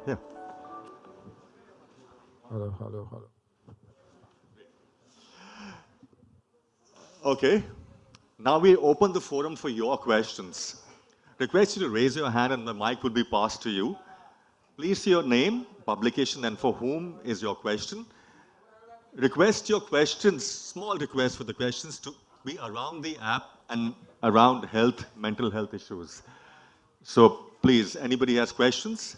Yeah. Hello, hello, hello. Okay. Now we open the forum for your questions. Request you to raise your hand and the mic will be passed to you. Please say your name, publication, and for whom is your question. Request your questions, small request for the questions to be around the app and around health, mental health issues. So please, anybody has questions?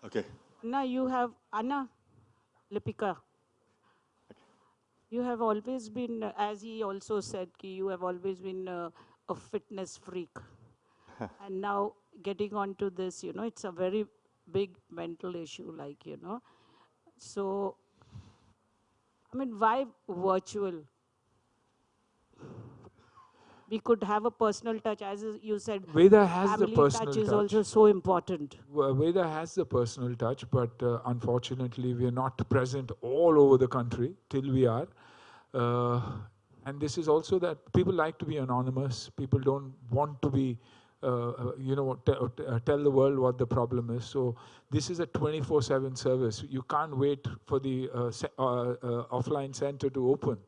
Okay. Anna, you have Anna Lipika. You have always been, as he also said, ki you have always been a fitness freak. And now getting onto this, it's a very big mental issue, So, I mean, why virtual? We could have a personal touch, as you said, Veda has the family touch personal is also touch. so important. Veda has the personal touch, but unfortunately, we are not present all over the country till we are. Uh, and this is also that people like to be anonymous. People don't want to be, tell the world what the problem is. So this is a 24/7 service. You can't wait for the offline center to open.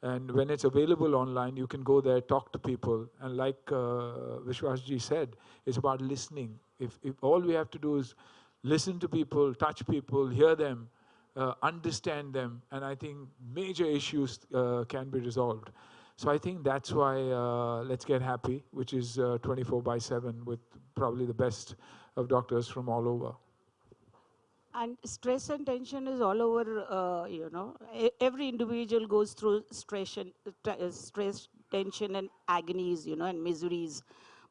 And when it's available online, you can go there, talk to people. And like Vishwasji said, it's about listening. If all we have to do is listen to people, touch people, hear them, understand them, and I think major issues can be resolved. So I think that's why Let's Get Happy, which is 24/7 with probably the best of doctors from all over. And stress and tension is all over, every individual goes through stress, tension, and agonies, and miseries.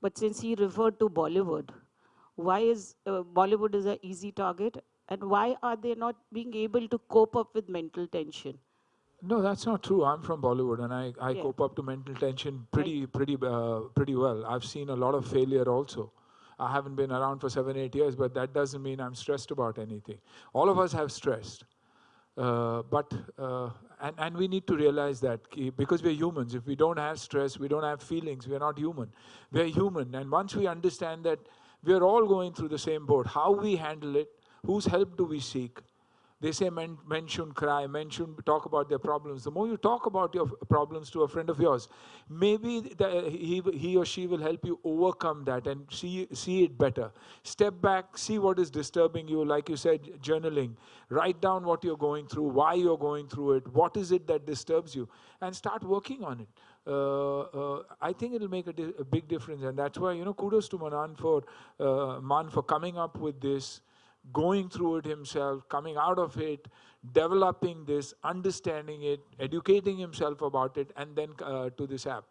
But since he referred to Bollywood, why is Bollywood is an easy target? And why are they not being able to cope up with mental tension? No, that's not true. I'm from Bollywood, and I Yeah, cope up to mental tension right. pretty well. I've seen a lot of failure also. I haven't been around for 7 8 years, but that doesn't mean I'm stressed about anything. All of us have stressed, but and we need to realize that because we're humans. If we don't have stress, we don't have feelings. We're not human. We're human, and once we understand that we're all going through the same boat, how we handle it, whose help do we seek? They say men shouldn't cry, men shouldn't talk about their problems. The more you talk about your problems to a friend of yours, maybe he or she will help you overcome that and see it better. Step back, see what is disturbing you. Like you said, journaling. Write down what you're going through, why you're going through it, what is it that disturbs you, and start working on it. I think it'll make a big difference, and that's why kudos to Man for coming up with this, going through it himself, coming out of it, developing this, understanding it, educating himself about it, and then to this app.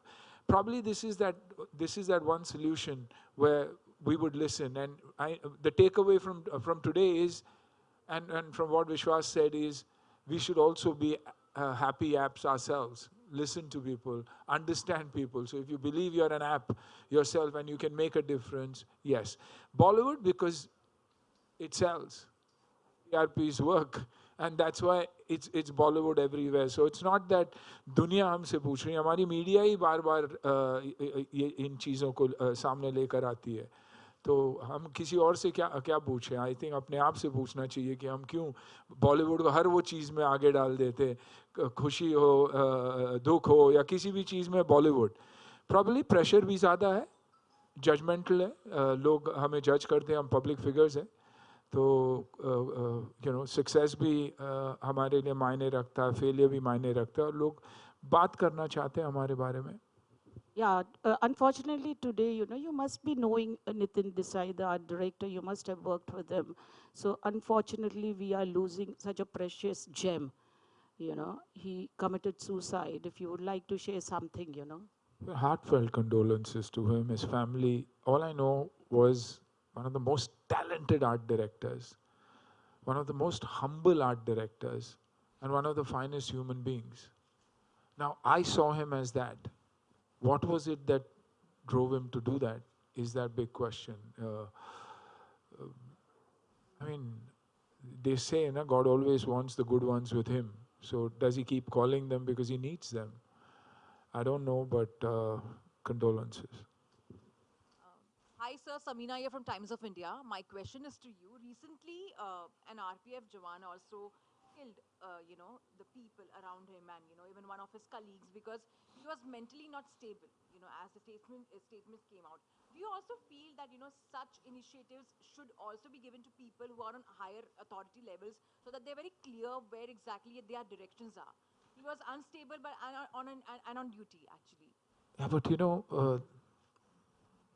Probably this is that one solution where we would listen. And the takeaway from today is, and from what Vishwas said is, we should also be happy apps ourselves. Listen to people, understand people. So if you believe you're an app yourself and you can make a difference, yes. Bollywood, because it sells. TRPs work, and that's why it's Bollywood everywhere. So it's not that दुनिया हमसे पूछ रही है, हमारी media ही बार बार ये इन चीज़ों को सामने लेकर आती है. तो हम किसी और से क्या क्या पूछें? आई थिंक अपने आप से पूछना चाहिए कि हम क्यों बॉलीवुड को हर वो चीज़ में आगे डाल देते. खुशी हो, दुख हो, या किसी भी चीज़ में बॉलीवुड. प्रॉब्ली प्रेशर भी ज़्यादा है, जजमेंटल है, लोग हमें जज करते हैं, हम पब्लिक फिगर्स हैं. तो सक्सेस भी हमारे लिए मायने रखता है, फेलियर भी मायने रखता है, और लोग बात करना चाहते हैं हमारे बारे में. Yeah, unfortunately today, you must be knowing Nitin Desai, the art director. You must have worked with him. So unfortunately, we are losing such a precious gem. He committed suicide. If you would like to share something. Heartfelt condolences to him, his family. All I know was one of the most talented art directors, one of the most humble art directors, and one of the finest human beings. Now, I saw him as that. What was it that drove him to do that? Is that big question. I mean, they say God always wants the good ones with him. So does he keep calling them because he needs them? I don't know, but condolences. Hi, sir. Samina here from Times of India. My question is to you. Recently, an RPF Jawan also killed, the people around him and, even one of his colleagues because he was mentally not stable, as the statements came out. Do you also feel that, such initiatives should also be given to people who are on higher authority levels so that they're very clear where exactly their directions are? He was unstable but on duty, actually. Yeah, but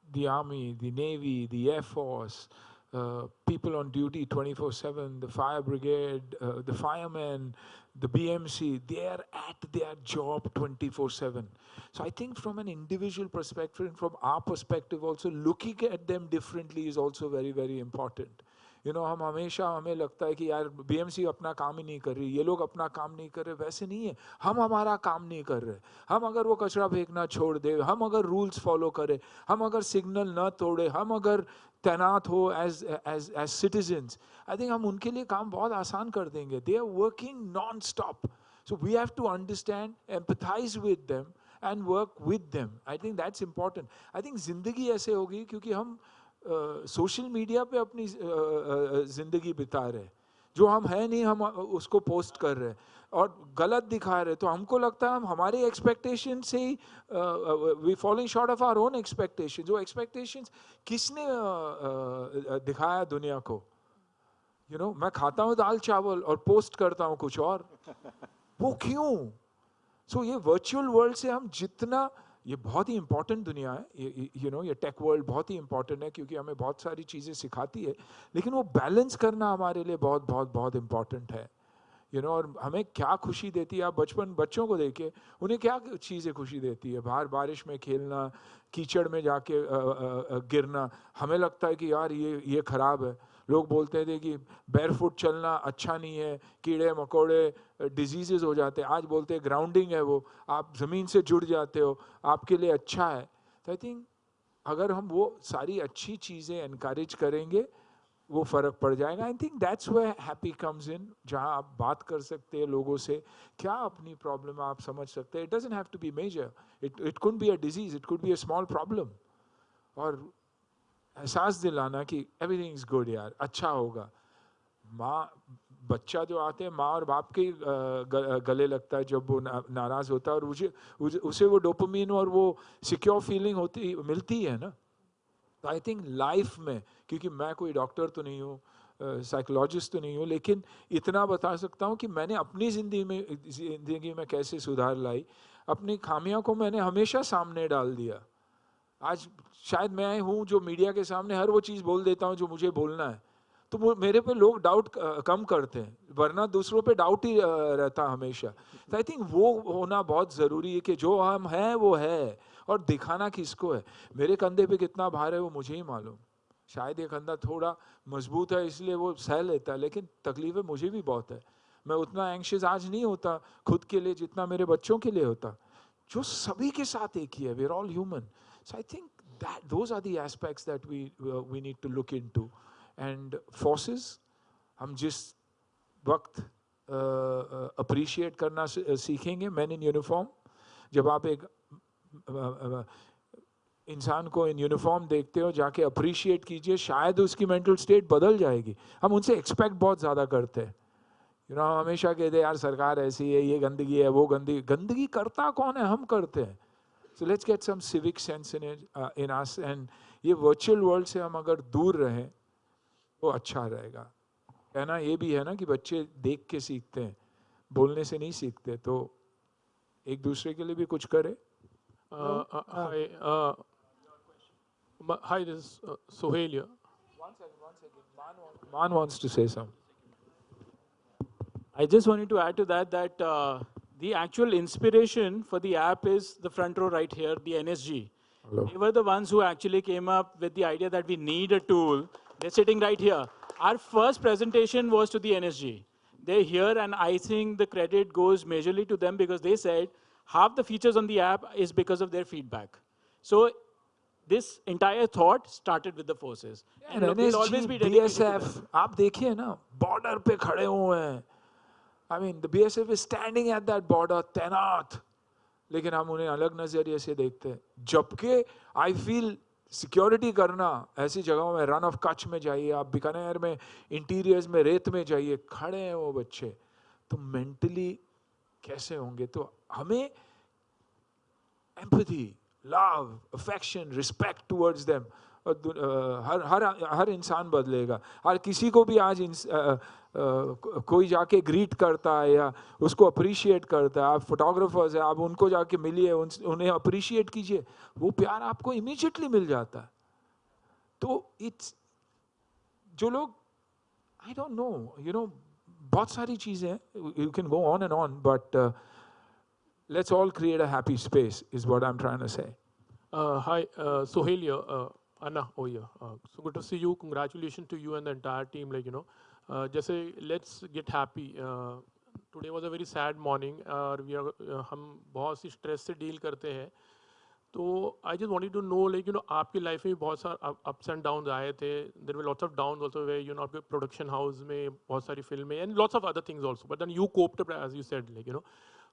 the Army, the Navy, the Air Force, people on duty 24/7, the fire brigade, the firemen, the BMC, they are at their job 24/7. So I think from an individual perspective, and from our perspective also, looking at them differently is also very, very important. हम हमेशा हमें लगता है कि यार BMC अपना काम ही नहीं कर रही, ये लोग अपना काम नहीं कर रहे, वैसे नहीं है. हम हमारा काम नहीं कर रहे. हम अगर वो कचरा फेंकना छोड़ दे, हम अगर रूल्स फॉलो करें, हम अगर सिग्नल न तोड़े, हम अगर तैनात हो as as as citizens, I think हम उनके लिए काम बहुत आसान कर देंगे. They are working nonstop. So we have to understand, empathize with them and work with them. I think that's important. I think जिंदगी ऐसे होगी क्योंकि हम सोशल मीडिया पे अपनी ज़िंदगी बिता रहे, जो हम है नहीं हम उसको पोस्ट कर रहे हैं और गलत दिखा रहे, तो हमको लगता है हम हमारे एक्सपेक्टेशन से ही we following short of our own expectation. जो एक्सपेक्टेशंस किसने दिखाया दुनिया को? मैं खाता हूँ दाल चावल और पोस्ट करता हूँ कुछ और, वो क्यों? सो ये वर्चुअल वर्ल्ड से हम जितना, ये बहुत ही इंपॉर्टेंट दुनिया है, ये टेक वर्ल्ड बहुत ही इंपॉर्टेंट है क्योंकि हमें बहुत सारी चीज़ें सिखाती है, लेकिन वो बैलेंस करना हमारे लिए बहुत बहुत बहुत इंपॉर्टेंट है. और हमें क्या खुशी देती है, आप बच्चों को देखिए, उन्हें क्या चीज़ें खुशी देती है? बाहर बारिश में खेलना, कीचड़ में जाके गिरना. हमें लगता है कि यार ये ख़राब है. लोग बोलते थे कि बैरफुट चलना अच्छा नहीं है, कीड़े मकोड़े डिजीजेस हो जाते हैं. आज बोलते हैं ग्राउंडिंग है, वो आप ज़मीन से जुड़ जाते हो, आपके लिए अच्छा है. तो आई थिंक अगर हम वो सारी अच्छी चीज़ें एनकरेज करेंगे, वो फ़र्क पड़ जाएगा. I think that's where Happy comes in, जहाँ आप बात कर सकते हैं लोगों से, क्या अपनी प्रॉब्लम आप समझ सकते हैं. It doesn't have to be major, it could be a disease, it could be a small problem. और एहसास दिलाना कि एवरीथिंग इज़ गुड, यार अच्छा होगा. माँ, बच्चा जो आते हैं माँ और बाप के गले लगता है जब वो नाराज़ होता है, और उसे वो डोपामिन और वो सिक्योर फीलिंग होती मिलती है ना. तो आई थिंक लाइफ में, क्योंकि मैं कोई डॉक्टर तो नहीं हूँ, साइकोलॉजिस्ट तो नहीं हूँ, लेकिन इतना बता सकता हूँ कि मैंने अपनी ज़िंदगी में कैसे सुधार लाई. अपनी खामियों को मैंने हमेशा सामने डाल दिया. आज शायद मैं हूँ जो मीडिया के सामने हर वो चीज़ बोल देता हूँ जो मुझे बोलना है, तो वो मेरे पे लोग डाउट कम करते हैं, वरना दूसरों पे डाउट ही रहता हमेशा. तो आई थिंक वो होना बहुत ज़रूरी है कि जो हम हैं वो है, और दिखाना किसको है. मेरे कंधे पे कितना भार है वो मुझे ही मालूम. शायद ये कंधा थोड़ा मजबूत है इसलिए वो सह लेता है, लेकिन तकलीफ़ें मुझे भी बहुत है. मैं उतना एंग्शियस आज नहीं होता खुद के लिए जितना मेरे बच्चों के लिए होता, जो सभी के साथ एक ही है. We are all human. So I think that those are the aspects that we need to look into. And forces, हम जिस वक्त अप्रिशिएट करना सीखेंगे, मैन इन यूनिफॉर्म, जब आप एक इंसान को इन यूनिफॉर्म देखते हो, जाके अप्रिशिएट कीजिए, शायद उसकी मेंटल स्टेट बदल जाएगी. हम उनसे एक्सपेक्ट बहुत ज़्यादा करते हैं. हम हमेशा कहते हैं यार सरकार ऐसी है, ये गंदगी है, वो गंदगी करता कौन है? हम करते हैं. So let's get some civic sense in us, and ये virtual world से हम अगर दूर रहें तो अच्छा रहेगा. कहना ये भी है ना कि बच्चे देख के सीखते हैं, बोलने से नहीं सीखते. तो एक दूसरे के लिए भी कुछ करें. Hi, this is Sohail here. One second. Man wants to say something. I just wanted to add to that the actual inspiration for the app is the front row right here, the NSG. Hello. They were the ones who actually came up with the idea that we need a tool. They're sitting right here. Our first presentation was to the NSG. They're here, and I think the credit goes majorly to them because they said half the features on the app is because of their feedback. So this entire thought started with the forces. And we'll always be dedicated to BSF, आप देखिए ना, border पे खड़े हुए हैं. I mean, the BSF is standing at that border, तैनात. लेकिन हम उन्हें अलग नज़रिए से देखते हैं। जबकि आई फील सिक्योरिटी करना ऐसी जगहों में, रन ऑफ कच्छ में जाइए आप, बीकानेर में इंटीरियर्स में रेत में जाइए, खड़े हैं वो बच्चे, तो मेंटली कैसे होंगे? तो हमें empathy, love, affection, respect towards them, हर हर हर इंसान बदलेगा। हर किसी को भी आज कोई जाके ग्रीट करता है या उसको अप्रिशिएट करता है, आप फोटोग्राफर्स हैं, आप उनको जाके मिलिए, उन्हें अप्रिशिएट कीजिए, वो प्यार आपको इमीडिएटली मिल जाता है। तो इट्स, जो लोग, I don't know, you know, बहुत सारी चीज़ें हैं, you can go on and on, but let's all create a happy space is what I'm trying to say. Hi, Sohail here. Anna, oh yeah. So good to see you. Congratulations to you and the entire team. Like, just say, let's get happy. Today was a very sad morning. We are, हम बहुत सी stress से deal करते हैं. तो I just wanted to know, like, आपकी life में बहुत सारे ups and downs आए थे. There were lots of downs also where, आपके production house में बहुत सारी फिल्में and lots of other things also. But then you coped up, as you said, like,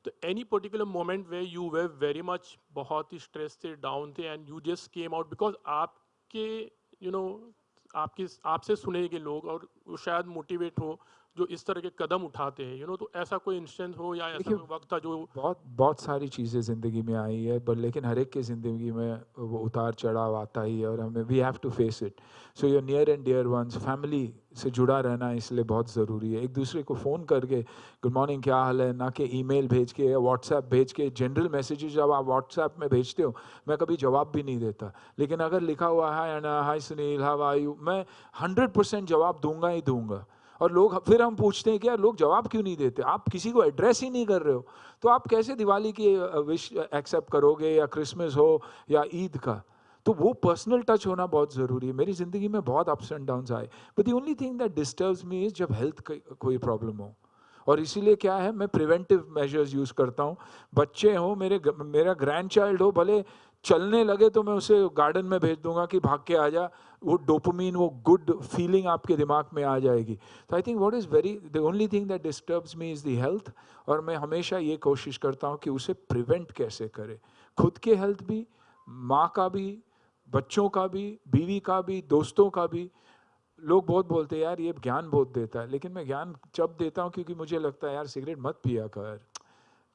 तो any particular moment where you were very much बहुत ही stressed थे, down थे, and you just came out because आपके, आपके आपसे सुनेंगे लोग और वो शायद मोटिवेट हो जो इस तरह के कदम उठाते हैं, तो ऐसा कोई इंस्टेंस हो या ऐसा कोई वक्त था जो बहुत सारी चीज़ें ज़िंदगी में आई है, पर लेकिन हर एक की ज़िंदगी में वो उतार चढ़ाव आता ही है और हमें we have to face it. So your near and dear ones, family से जुड़ा रहना इसलिए बहुत ज़रूरी है। एक दूसरे को फ़ोन करके गुड मॉर्निंग क्या हाल है, ना कि ईमेल भेज के या व्हाट्सएप भेज के। जनरल मैसेजेस जब आप व्हाट्सएप में भेजते हो, मैं कभी जवाब भी नहीं देता, लेकिन अगर लिखा हुआ है ना, हाय सुनील, हाउ आर यू, मैं 100% जवाब दूंगा ही दूंगा। और लोग, फिर हम पूछते हैं कि यार लोग जवाब क्यों नहीं देते, आप किसी को एड्रेस ही नहीं कर रहे हो, तो आप कैसे दिवाली की विश एक्सेप्ट करोगे या क्रिसमस हो या ईद का? तो वो पर्सनल टच होना बहुत ज़रूरी है। मेरी ज़िंदगी में बहुत अप्स एंड डाउन्स आए, but the only thing that disturbs me is जब हेल्थ कोई प्रॉब्लम हो। और इसीलिए क्या है, मैं प्रिवेंटिव मेजर्स यूज़ करता हूँ। बच्चे हो, मेरा ग्रैंड चाइल्ड हो, भले चलने लगे तो मैं उसे गार्डन में भेज दूंगा कि भाग के आ जा, वो डोपामीन, वो गुड फीलिंग आपके दिमाग में आ जाएगी। तो I think what is very, the only thing that disturbs me is the health. और मैं हमेशा ये कोशिश करता हूँ कि उसे प्रिवेंट कैसे करें, खुद के हेल्थ भी, माँ का भी, बच्चों का भी, बीवी का भी, दोस्तों का भी। लोग बहुत बोलते हैं यार ये ज्ञान बहुत देता है, लेकिन मैं ज्ञान जब देता हूँ क्योंकि मुझे लगता है यार सिगरेट मत पिया कर,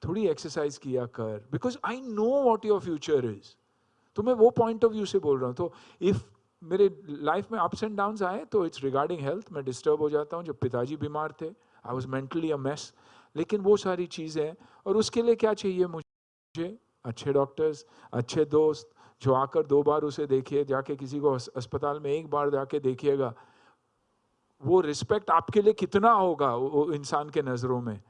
थोड़ी एक्सरसाइज किया कर, because I know what your future is. तो मैं वो पॉइंट ऑफ व्यू से बोल रहा हूँ। तो इफ मेरे लाइफ में अप्स एंड डाउन्स आए तो इट्स रिगार्डिंग हेल्थ। मैं डिस्टर्ब हो जाता हूँ, जब पिताजी बीमार थे I was mentally a mess, लेकिन वो सारी चीज़ें, और उसके लिए क्या चाहिए मुझे? अच्छे डॉक्टर्स, अच्छे दोस्त जो आकर 2 बार उसे देखिए, जाके किसी को अस्पताल में 1 बार जाके देखिएगा, वो रिस्पेक्ट आपके लिए कितना होगा वो इंसान के नज़रों में।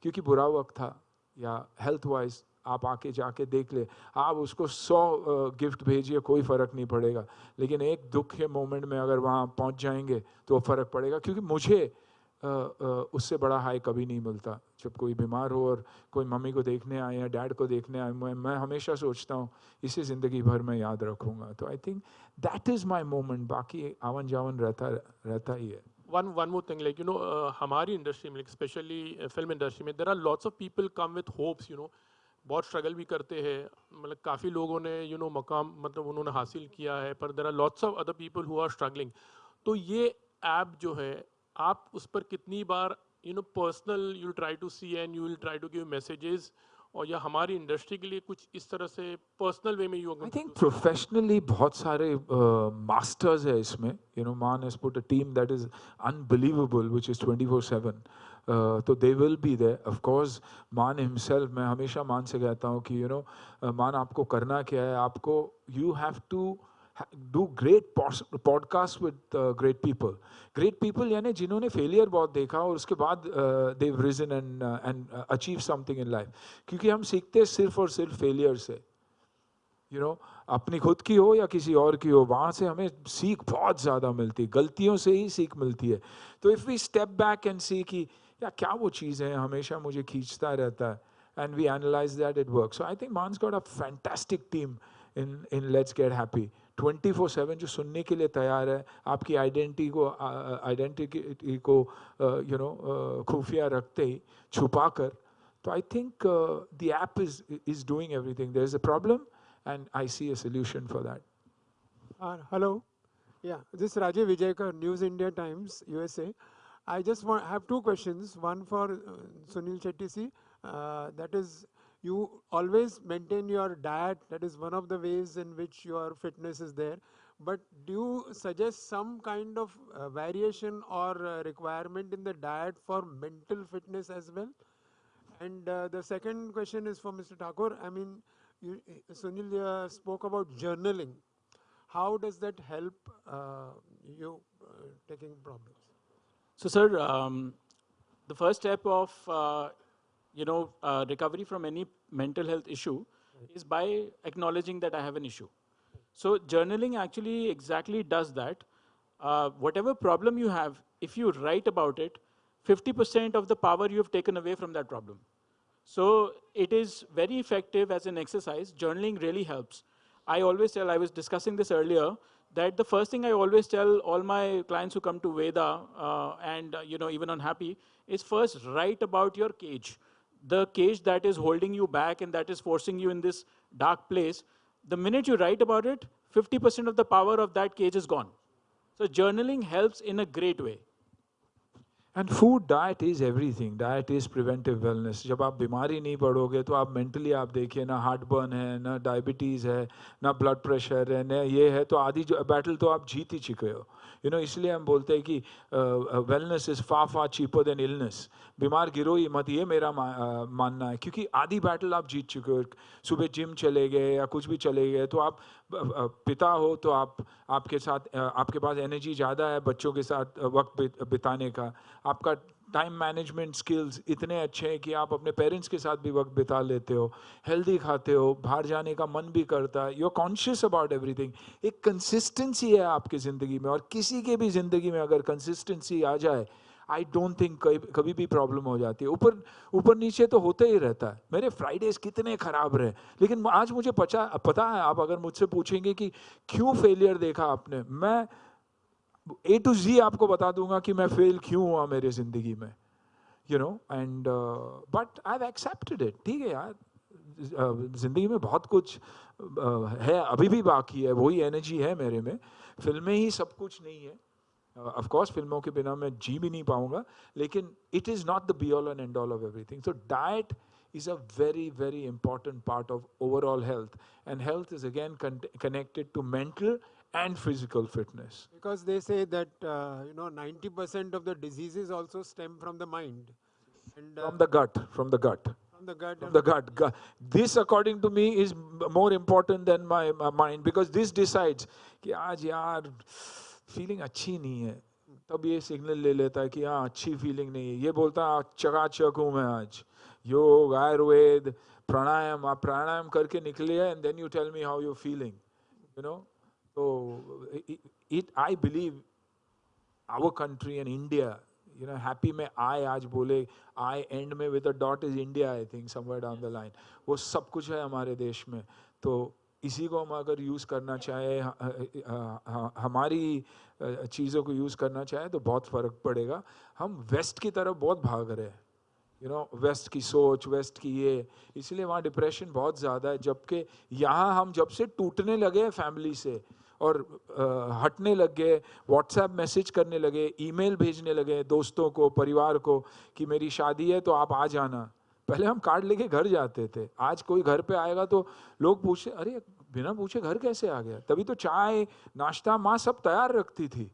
क्योंकि बुरा वक्त था या हेल्थ वाइज आप आके जाके देख ले, आप उसको 100 गिफ्ट भेजिए, कोई फ़र्क नहीं पड़ेगा, लेकिन एक दुख के मोमेंट में अगर वहाँ पहुँच जाएंगे तो फ़र्क पड़ेगा। क्योंकि मुझे उससे बड़ा हाई कभी नहीं मिलता। जब कोई बीमार हो और कोई मम्मी को देखने आए या डैड को देखने आए, मैं हमेशा सोचता हूँ इसे ज़िंदगी भर मैं याद रखूँगा। तो I think that is my moment, बाकी आवन जावन रहता ही है। one more thing, like, हमारी इंडस्ट्री में, स्पेशली फिल्म इंडस्ट्री में, there are lots of people come with hopes, बहुत स्ट्रगल भी करते हैं, मतलब काफ़ी लोगों ने मकाम मतलब उन्होंने हासिल किया है, पर there are lots of other people who are struggling. तो ये ऐप जो है, आप उस पर कितनी बार personal you will try to see and you will try to give messages, और या हमारी इंडस्ट्री के लिए कुछ इस तरह से पर्सनल वे में यू? आई थिंक प्रोफेशनली बहुत सारे मास्टर्स है इसमें। Maan has put a team that is unbelievable which is 24/7। तो they will be there of course. Maan himself, मैं हमेशा मान से कहता हूँ कि मान आपको करना क्या है, आपको you have to do great podcasts with great people यानी जिन्होंने फेलियर बहुत देखा और उसके बाद they've risen and achieved something in life। क्योंकि हम सीखते हैं सिर्फ और सिर्फ फेलियर से, अपनी खुद की हो या किसी और की हो, वहाँ से हमें सीख बहुत ज़्यादा मिलती है, गलतियों से ही सीख मिलती है। तो if we step back and see कि या क्या वो चीज़ है हमेशा मुझे खींचता रहता है, and we analyze that, it work. So I think Maan's got a fantastic team in Let's Get Happy. 24/7 जो सुनने के लिए तैयार है, आपकी आइडेंटिटी को खुफिया रखते ही, छुपा कर, So I think the app is doing everything. There's a problem, and I see a solution for that. Hello. Yeah, this is Rajesh Vijayakar, News India Times, USA. I just have two questions. One for Suniel Shetty ji. That is, you always maintain your diet. That is one of the ways in which your fitness is there. But do you suggest some kind of variation or requirement in the diet for mental fitness as well? And the second question is for Mr. Thakur. I mean, Sunil spoke about journaling. How does that help you taking problems? So, sir, the first step of recovery from any mental health issue is by acknowledging that I have an issue. So journaling actually exactly does that. Whatever problem you have, if you write about it, 50% of the power you have taken away from that problem. So it is very effective as an exercise. Journaling really helps. I always tell, I was discussing this earlier, that the first thing I always tell all my clients who come to Veda and even unhappy is first write about your cage. The cage that is holding you back and that is forcing you in this dark place. The minute you write about it, 50% of the power of that cage is gone. So journaling helps in a great way. And food, diet is everything. Diet is preventive wellness. जब आप बीमारी नहीं पड़ोगे तो आप mentally आप देखिए ना heart burn है ना डायबिटीज़ है ना ब्लड प्रेशर है ना ये है तो आधी जो बैटल तो आप जीत ही चुके हो इसलिए हम बोलते हैं कि wellness is far far cheaper than illness. बीमार गिरो ही मत ये मेरा मानना है क्योंकि आधी बैटल आप जीत चुके हो सुबह जिम चले गए या कुछ भी चले गए तो आप पिता हो तो आपके साथ आपके पास एनर्जी ज़्यादा है बच्चों के साथ वक्त बिताने का आपका टाइम मैनेजमेंट स्किल्स इतने अच्छे हैं कि आप अपने पेरेंट्स के साथ भी वक्त बिता लेते हो हेल्दी खाते हो बाहर जाने का मन भी करता है you are conscious about everything एक कंसिस्टेंसी है आपकी ज़िंदगी में और किसी के भी ज़िंदगी में अगर कंसिस्टेंसी आ जाए आई डोंट थिंक कभी भी प्रॉब्लम हो जाती है ऊपर ऊपर नीचे तो होते ही रहता है मेरे फ्राइडेज कितने ख़राब रहे लेकिन आज मुझे पता है आप अगर मुझसे पूछेंगे कि क्यों फेलियर देखा आपने मैं A to Z आपको बता दूंगा कि मैं फेल क्यों हुआ मेरे ज़िंदगी में and but I have accepted it ठीक है यार ज़िंदगी में बहुत कुछ है अभी भी बाकी है वही एनर्जी है मेरे में फिल्में ही सब कुछ नहीं है ऑफ कोर्स फिल्मों के बिना मैं जी भी नहीं पाऊंगा लेकिन it is not the be all and and all of everything so diet is a very, very important part of overall health. And health is again connected to mental and physical fitness. Because they say that, 90% of the diseases also stem from the mind. And, from the gut. From the gut. From the gut. This, according to me, is more important than my mind because this decides कि आज यार feeling अच्छी नहीं है तब ये signal ले लेता है कि हाँ अच्छी फीलिंग नहीं है ये बोलता है चकाचक हूँ मैं आज योग आयुर्वेद प्राणायाम आप प्राणायाम करके निकले and then you tell me how you feeling so I believe our country and India happy में I आज बोले I end में with a dot is India I think somewhere down the line वो सब कुछ है हमारे देश में तो इसी को हम अगर यूज़ करना चाहे हमारी चीज़ों को यूज़ करना चाहे तो बहुत फ़र्क पड़ेगा हम वेस्ट की तरफ बहुत भाग रहे हैं वेस्ट की सोच वेस्ट की ये इसलिए वहाँ डिप्रेशन बहुत ज़्यादा है जबकि यहाँ हम जब से टूटने लगे फैमिली से और हटने लग गए व्हाट्सएप मैसेज करने लगे ईमेल भेजने लगे दोस्तों को परिवार को कि मेरी शादी है तो आप आ जाना पहले हम कार्ड लेके घर जाते थे आज कोई घर पे आएगा तो लोग पूछे अरे बिना पूछे घर कैसे आ गया तभी तो चाय नाश्ता माँ सब तैयार रखती थी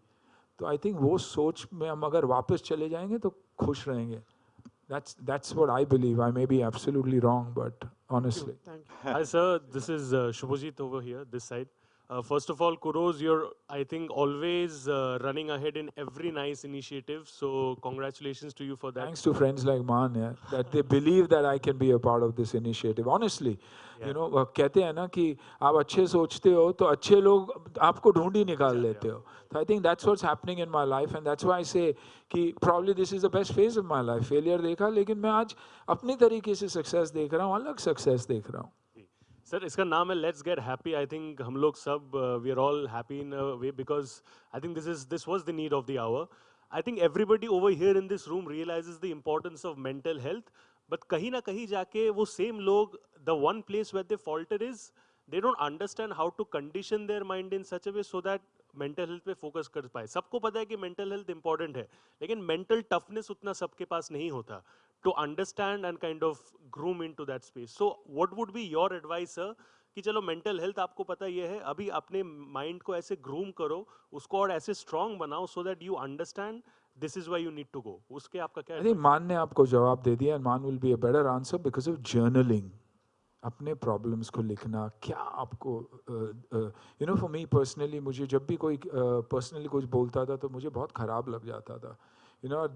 तो आई थिंक वो सोच में हम अगर वापस चले जाएंगे तो खुश रहेंगे That's what I believe. I may be absolutely wrong, but honestly. Thank you. Hi, sir. This is Shubhajit over here, this side. First of all, kudos. You're, I think, always running ahead in every nice initiative. So, congratulations to you for that. Thanks to friends like Man, that they believe that I can be a part of this initiative. Honestly, कहते हैं ना कि आप अच्छे सोचते हो तो अच्छे लोग आपको ढूंढ ही निकाल लेते हो. So I think that's what's happening in my life, and that's why I say कि probably this is the best phase of my life. Failure देखा, लेकिन मैं आज अपनी तरीके से success देख रहा हूँ, अलग success देख रहा हूँ. सर इसका नाम है Let's Get Happy I think हम लोग सब we are all happy in a way because I think this was the need of the hour I think everybody over here in this room realizes the importance of mental health but कहीं ना कहीं जाके वो same लोग, the one place where they falter is they don't understand how to condition their mind in such a way so that mental health पे focus कर पाए. सबको पता है कि मेंटल हेल्थ इंपॉर्टेंट है, लेकिन मेंटल टफनेस उतना सबके पास नहीं होता to understand and kind of groom into that space. So what would be your advice sir कि चलो मेंटल हेल्थ आपको पता ये है, अभी अपने माइंड को ऐसे ग्रूम करो, उसको और ऐसे स्ट्रांग बनाओ so that you understand this is why you need to go. उसके आपका क्या I think advice? मान ने आपको जवाब दे दिया, and मान will be a better answer because of journaling. अपने प्रॉब्लम्स को लिखना, क्या आपको you know for me personally, मुझे जब भी कोई पर्सनली कुछ बोलता था तो मुझे बहुत ख़राब लग जाता था. यू नो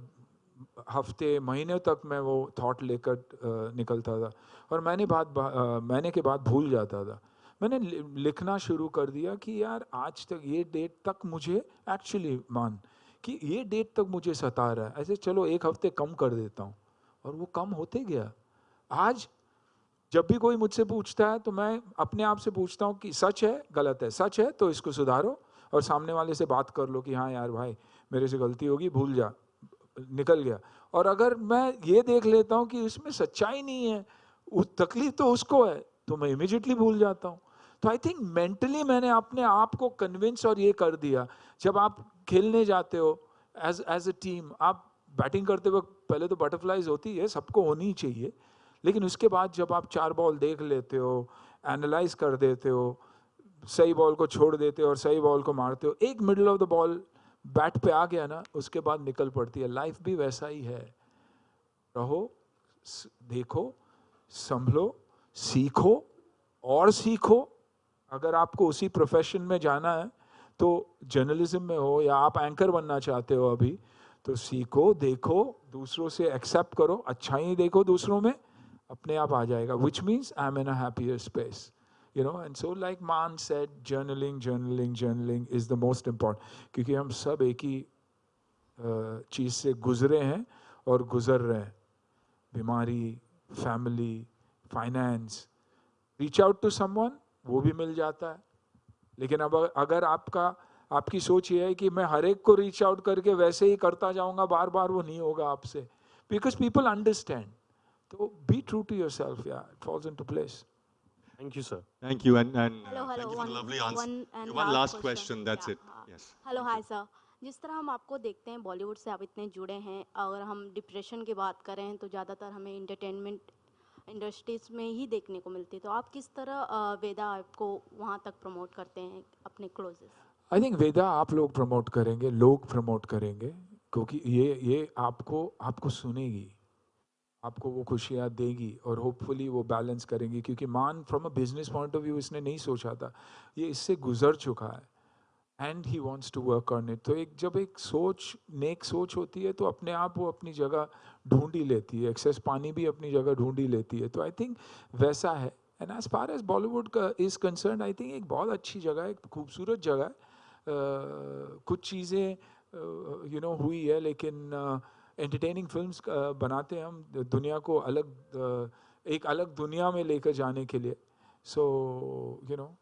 हफ्ते महीने तक मैं वो थॉट लेकर निकलता था और महीने के बाद भूल जाता था. मैंने लिखना शुरू कर दिया कि यार आज तक ये डेट तक मुझे एक्चुअली मान कि ये डेट तक मुझे सता रहा है, ऐसे चलो एक हफ्ते कम कर देता हूँ और वो कम होते गया. आज जब भी कोई मुझसे पूछता है तो मैं अपने आप से पूछता हूँ कि सच है गलत है, सच है तो इसको सुधारो और सामने वाले से बात कर लो कि हाँ यार भाई मेरे से गलती होगी, भूल जा, निकल गया. और अगर मैं ये देख लेता हूँ कि इसमें सच्चाई नहीं है, तकलीफ तो उसको है, तो मैं इमीडिएटली भूल जाता हूँ. तो आई थिंक मेंटली मैंने अपने आप को कन्विंस और ये कर दिया. जब आप खेलने जाते हो एज अ टीम, आप बैटिंग करते वक्त पहले तो बटरफ्लाइज होती है, सबको होनी चाहिए, लेकिन उसके बाद जब आप 4 बॉल देख लेते हो, एनालाइज कर देते हो, सही बॉल को छोड़ देते हो और सही बॉल को मारते हो, एक middle of the ball bat पे आ गया ना, उसके बाद निकल पड़ती है. लाइफ भी वैसा ही है. रहो, देखो, संभलो, सीखो और सीखो. अगर आपको उसी प्रोफेशन में जाना है तो जर्नलिज्म में हो या आप एंकर बनना चाहते हो अभी, तो सीखो, देखो, दूसरों से एक्सेप्ट करो, अच्छाई देखो दूसरों में, अपने आप आ जाएगा. Which means I am in a happier space, you know. And so like Man said, journaling is the most important, क्योंकि हम सब एक ही चीज़ से गुजरे हैं और गुजर रहे हैं. बीमारी, family, finance. Reach out to someone, वो भी मिल जाता है, लेकिन अब अगर आपकी सोच ये है कि मैं हर एक को रीच आउट करके वैसे ही करता जाऊंगा बार बार, वो नहीं होगा आपसे, because people understand. To be true to yourself, या it falls into place. Thank you, sir. Thank you, and hello thank hello you for the lovely answer. One and One last last question, question. that's it. हाँ. Yes. Hello Thank hi you. Sir. जिस तरह हम आपको देखते हैं बॉलीवुड से आप इतने जुड़े हैं, अगर हम डिप्रेशन की बात करें तो ज़्यादातर हमें इंटरटेनमेंट इंडस्ट्रीज में ही देखने को मिलती है, तो आप किस तरह वेदा आपको वहाँ तक प्रमोट करते हैं अपने क्लोजेस? आई थिंक वेदा आप लोग प्रमोट करेंगे, लोग प्रमोट करेंगे, क्योंकि ये आपको सुनेगी, आपको वो खुशियाँ देगी और होपफुली वो बैलेंस करेंगी. क्योंकि Maan from a business point of view इसने नहीं सोचा था, ये इससे गुजर चुका है and he wants to work on it. तो जब एक सोच नेक सोच होती है तो अपने आप वो अपनी जगह ढूंढ ही लेती है, एक्सेस पानी भी अपनी जगह ढूंढ ही लेती है. तो आई थिंक वैसा है. And as far as Bollywood का इज कंसर्न, आई थिंक एक बहुत अच्छी जगह है, एक खूबसूरत जगह है. कुछ चीज़ें यू नो हुई है, लेकिन एंटरटेनिंग फिल्म्स बनाते हैं हम दुनिया को एक अलग दुनिया में लेकर जाने के लिए. So you know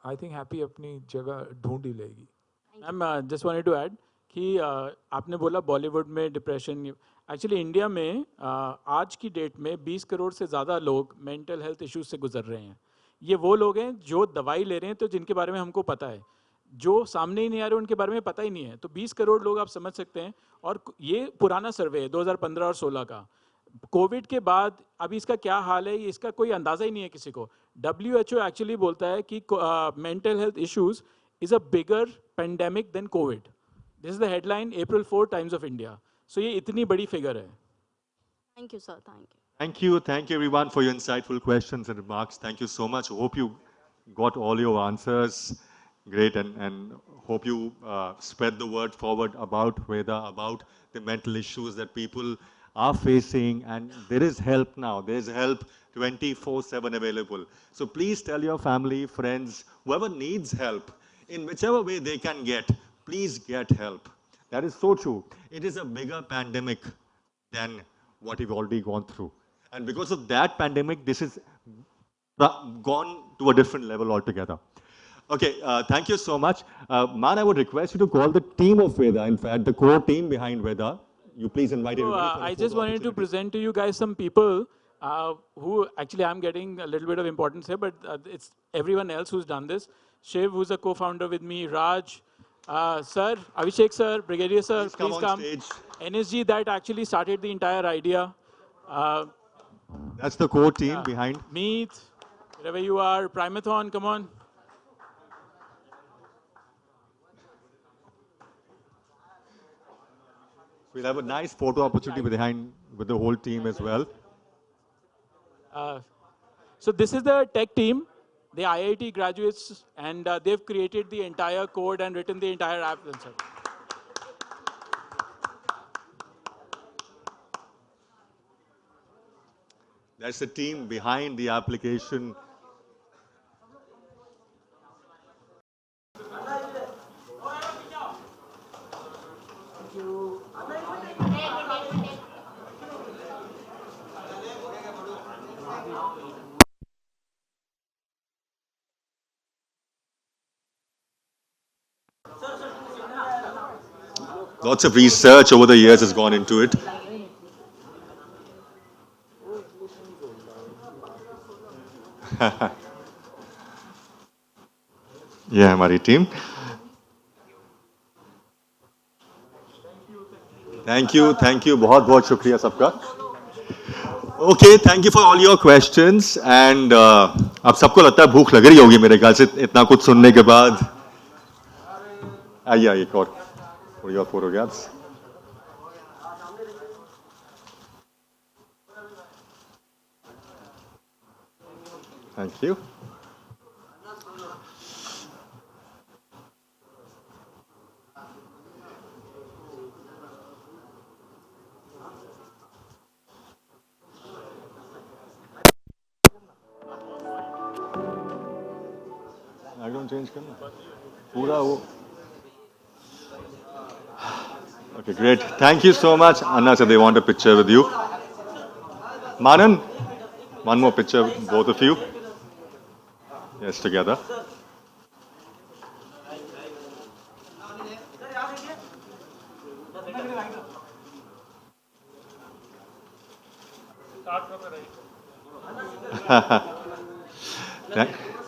I think Happy अपनी जगह ढूंढ ही लेगी. Ma'am just wanted to add कि आपने बोला बॉलीवुड में डिप्रेशन, एक्चुअली इंडिया में आज की डेट में 20 करोड़ से ज़्यादा लोग मेंटल हेल्थ इश्यूज से गुजर रहे हैं. ये वो लोग हैं जो दवाई ले रहे हैं तो जिनके बारे में हमको पता है, जो सामने ही नहीं आ रहे उनके बारे में पता ही नहीं है. तो 20 करोड़ लोग आप समझ सकते हैं. और ये पुराना सर्वे है 2015 और 16 का. कोविड के बाद अभी इसका क्या हाल है, ये इसका कोई अंदाज़ा ही नहीं है किसी को. WHO एक्चुअली बोलता है कि mental health issues is a bigger pandemic than COVID. This is the headline April 4 Times of India. So ये इतनी बड़ी फिगर है. Thank you sir. Thank you. Thank you everyone for your insightful questions and remarks. Thank you so much. Hope you got all your answers. Great, and hope you spread the word forward about Veda, about the mental issues that people are facing, and there is help now. There is help 24/7 available. So please tell your family, friends, whoever needs help, in whichever way they can get, please get help. That is so true. It is a bigger pandemic than what we've already gone through. And because of that pandemic, this is gone to a different level altogether. Okay, thank you so much. Man, I would request you to call the team of Veda, in fact, the core team behind Veda. you please invite So everybody for a I photo just wanted to opportunity. present to you guys some people who actually I'm getting a little bit of importance here, but it's everyone else who's done this. Shiv, who's a co-founder with me, Raj, sir, Abhishek sir, Brigadier sir, Please come please on come. stage. NSG that actually started the entire idea. Uh, That's the core team yeah. behind. Meet, wherever you are, Primathon, come on. We'll have a nice photo opportunity behind with the whole team as well. Uh, so this is the tech team, the IIT graduates, and they've created the entire code and written the entire app themselves. That's the team behind the application. Lots of research over the years has gone into it. Yeah, हमारी team. Thank you, बहुत बहुत शुक्रिया सबका. Okay, thank you for all your questions and अब सबको लगता है भूख लग रही होगी मेरे ख्याल से इतना कुछ सुनने के बाद. आइए एक और for your photographs. Thank you. Background change करना पूरा वो. Okay, great. Thank you so much. Anna said they want a picture with you. Manan, one more picture, both of you. Yes, together. Thank-